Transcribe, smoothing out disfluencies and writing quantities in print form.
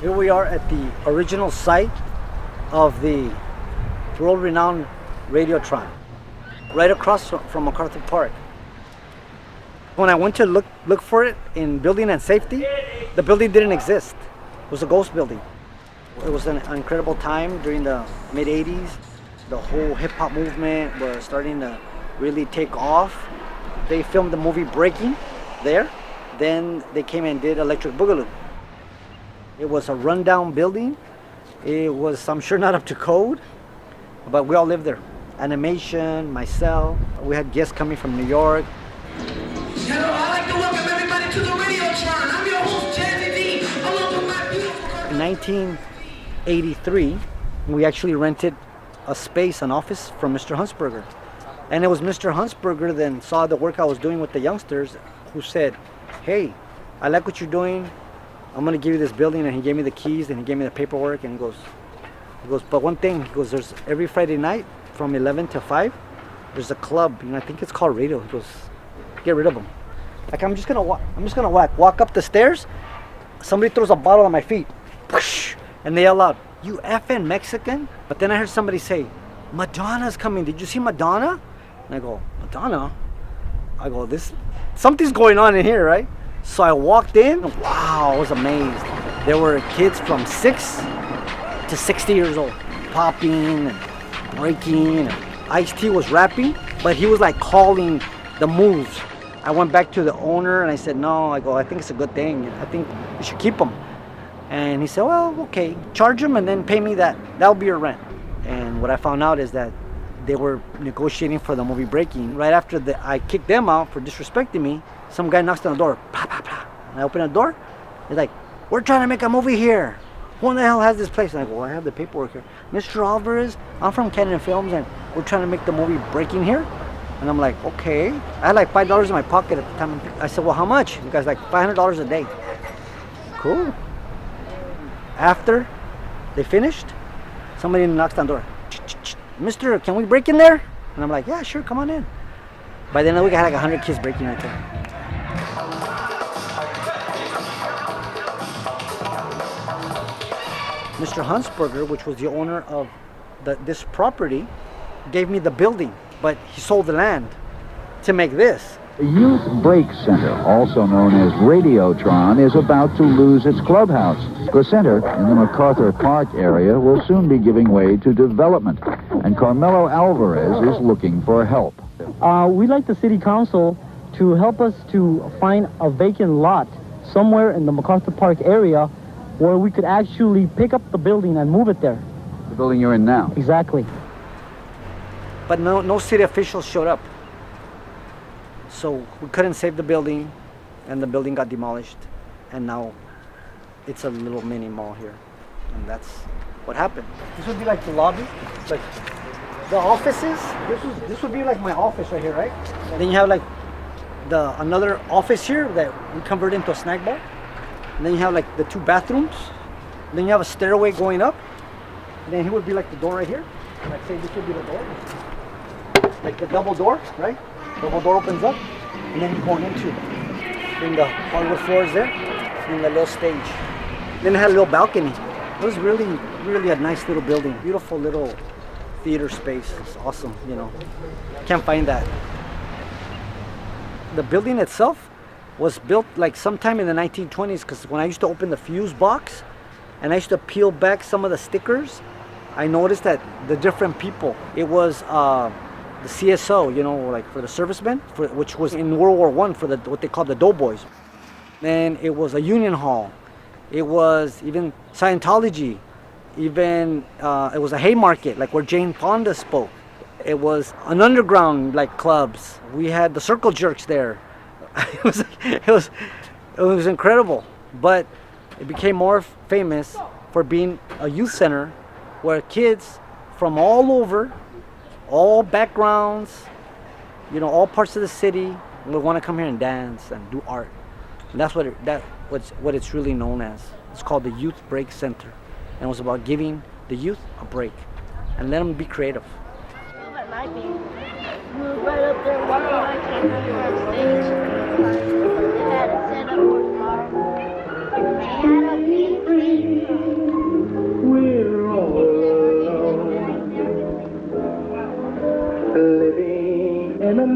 Here we are at the original site of the world-renowned Radiotron, right across from Macarthur Park. When I went to look for it in building and safety, the building didn't exist. It was a ghost building. It was an incredible time during the mid-'80s. The whole hip-hop movement was starting to really take off. They filmed the movie Breaking there. Then they came and did Electric Boogaloo. It was a rundown building. It was, I'm sure, not up to code, but we all lived there. Animation, myself, we had guests coming from New York. Hello, I'd like to welcome everybody to the Radiotron. I'm your host, Jazzy D. I welcome my beautiful... In 1983, we actually rented a space, an office from Mr. Huntsberger. And it was Mr. Huntsberger then saw the work I was doing with the youngsters who said, hey, I like what you're doing. I'm gonna give you this building. And he gave me the keys and he gave me the paperwork and he goes, but one thing, he goes, there's every Friday night from 11 to 5, there's a club, I think it's called Radio. He goes, get rid of them. Like I'm just gonna walk up the stairs, somebody throws a bottle on my feet, and they yell out, you effing Mexican? But then I heard somebody say, Madonna's coming, did you see Madonna? And I go, Madonna? I go, something's going on in here, right? So I walked in, wow, I was amazed. There were kids from 6 to 60 years old, popping and breaking. And Ice-T was rapping, but he was like calling the moves. I went back to the owner and I said, no, I think it's a good thing. I think you should keep them. And he said, well, okay, charge them and then pay me that. That'll be your rent. And what I found out is that they were negotiating for the movie Breaking. Right after I kicked them out for disrespecting me, some guy knocks on the door. Blah, blah, blah. And I open the door. He's like, we're trying to make a movie here. Who in the hell has this place? And I go, well, I have the paperwork here. Mr. Alvarez, I'm from Cannon Films and we're trying to make the movie Breaking here. And I'm like, okay. I had like $5 in my pocket at the time. I said, well, how much? The guy's like, $500 a day. Cool. After they finished, somebody knocks on the door. Mister, can we break in there? And I'm like, yeah, sure, come on in. By the end of the week, I had like 100 kids breaking right there. Mr. Huntsberger, which was the owner of this property, gave me the building, but he sold the land to make this. The Youth Break Center, also known as Radiotron, is about to lose its clubhouse. The center in the Macarthur Park area will soon be giving way to development, and Carmelo Alvarez is looking for help. We'd like the city council to help us to find a vacant lot somewhere in the Macarthur Park area where we could actually pick up the building and move it there. The building you're in now? Exactly. But no city officials showed up. So we couldn't save the building, and the building got demolished, and now it's a little mini mall here, and that's what happened. This would be like the lobby, like the offices. This would be like my office right here, right? Then you have like another office here that we converted into a snack bar. And then you have like the 2 bathrooms. And then you have a stairway going up. And then here would be like the door right here. Like say this would be the door. Like the double door, right? Double door opens up. And then you go into the hardwood floors there. And the little stage. Then it had a little balcony. It was really, really a nice little building. Beautiful little theater space. It's awesome, you know. Can't find that. The building itself was built like sometime in the 1920s, because when I used to open the fuse box and I used to peel back some of the stickers, I noticed that the different people, it was the CSO, you know, like for the servicemen, which was in World War I for what they called the doughboys. Then it was a union hall. It was even Scientology. Even it was a Haymarket, like where Jane Fonda spoke. It was an underground like clubs. We had the Circle Jerks there. it was incredible. But it became more famous for being a youth center where kids from all over, all backgrounds, you know, all parts of the city would want to come here and dance and do art. And that's what it's really known as. It's called the Youth Break Center. And it was about giving the youth a break and let them be creative. Right up there, walking like on stage. They had it set up for tomorrow. They had a big we're all alone, living in a